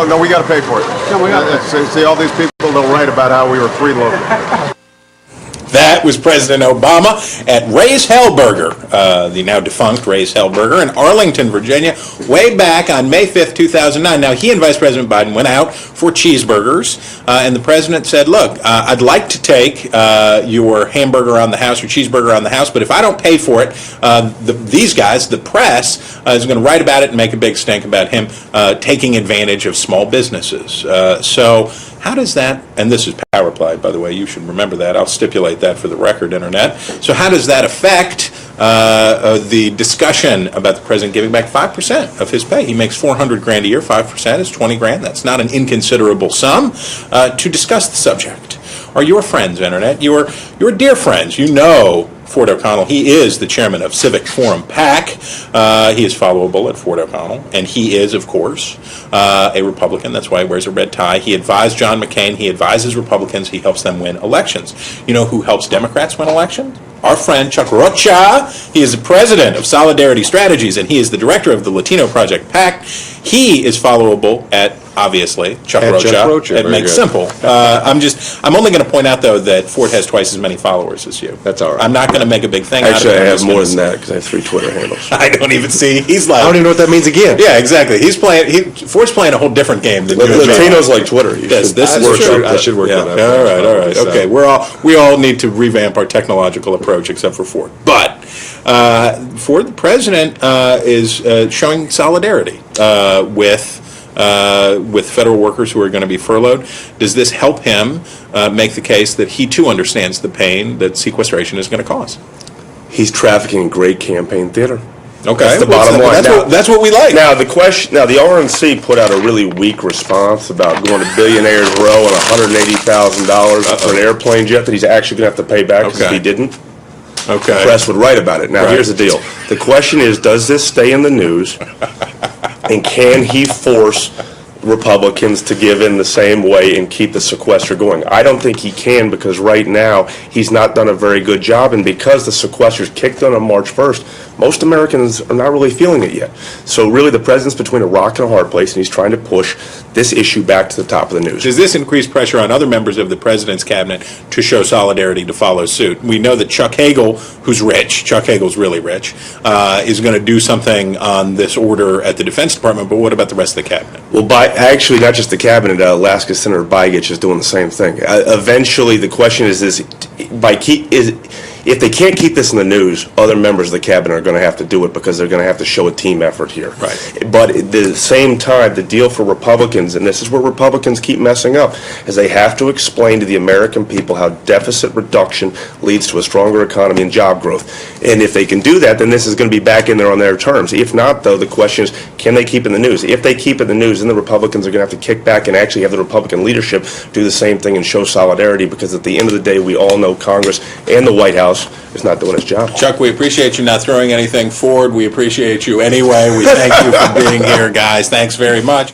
No, we got to pay for it. No, we got to pay. See, all these people, they'll write about how we were freeloading. That was President Obama at Ray's Hellburger, the now defunct Ray's Hellburger in Arlington, Virginia, way back on May 5th, 2009. Now, he and Vice President Biden went out for cheeseburgers, and the president said, look, I'd like to take your hamburger on the house, your cheeseburger on the house, but if I don't pay for it, these guys, the press, is going to write about it and make a big stink about him taking advantage of small businesses. So how does that, and this is power applied, by the way, you should remember that. I'll stipulate that for the record, Internet. So how does that affect the discussion about the president giving back 5% of his pay? He makes $400,000 a year. 5% is $20,000. That's not an inconsiderable sum. To discuss the subject are your friends, Internet. Your dear friends. You know Ford O'Connell. He is the chairman of Civic Forum PAC. He is followable at Ford O'Connell, and he is, of course, a Republican. That's why he wears a red tie. He advised John McCain. He advises Republicans. He helps them win elections. You know who helps Democrats win elections? Our friend Chuck Rocha. He is the president of Solidarity Strategies, and he is the director of the Latino Project PAC. He is followable at, obviously, Chuck Rocha. It makes simple. I'm only going to point out, though, that Ford has twice as many followers as you. That's all right. I'm not going to make a big thing out of it. Actually, I have more than that because I have 3 Twitter handles. I don't even see. He's like, I don't even know what that means again. Yeah, exactly. Ford's playing a whole different game than Latinos like Twitter. Yes, this is true. I should work on that. All right. Okay, we all need to revamp our technological approach, except for Ford. But Ford, the president, is showing solidarity with federal workers who are going to be furloughed. Does this help him make the case that he too understands the pain that sequestration is going to cause? He's trafficking in great campaign theater. Okay, that's the bottom line. That's what we like. Now the RNC put out a really weak response about going to Billionaires Row and $180,000 for an airplane jet that he's actually going to have to pay back because if he didn't, the press would write about it. Now here's the deal. The question is, does this stay in the news? And can he force Republicans to give in the same way and keep the sequester going? I don't think he can, because right now he's not done a very good job, and because the sequester's kicked in on March 1st, most Americans are not really feeling it yet. So really the president's between a rock and a hard place, and he's trying to push this issue back to the top of the news. Does this increase pressure on other members of the president's cabinet to show solidarity, to follow suit? We know that Chuck Hagel, who's rich, Chuck Hagel's really rich, is going to do something on this order at the Defense Department, but what about the rest of the cabinet? Well, actually, not just the cabinet, Alaska Senator Bygich is doing the same thing. Eventually, the question is if they can't keep this in the news, other members of the cabinet are going to have to do it, because they're going to have to show a team effort here. Right. But at the same time, the deal for Republicans, and this is where Republicans keep messing up, is they have to explain to the American people how deficit reduction leads to a stronger economy and job growth. And if they can do that, then this is going to be back in there on their terms. If not, though, the question is, can they keep it in the news? If they keep it in the news, then the Republicans are going to have to kick back and actually have the Republican leadership do the same thing and show solidarity, because at the end of the day, we all know Congress and the White House is not doing its job. Chuck, we appreciate you not throwing anything forward. We appreciate you anyway. We thank you for being here, guys. Thanks very much.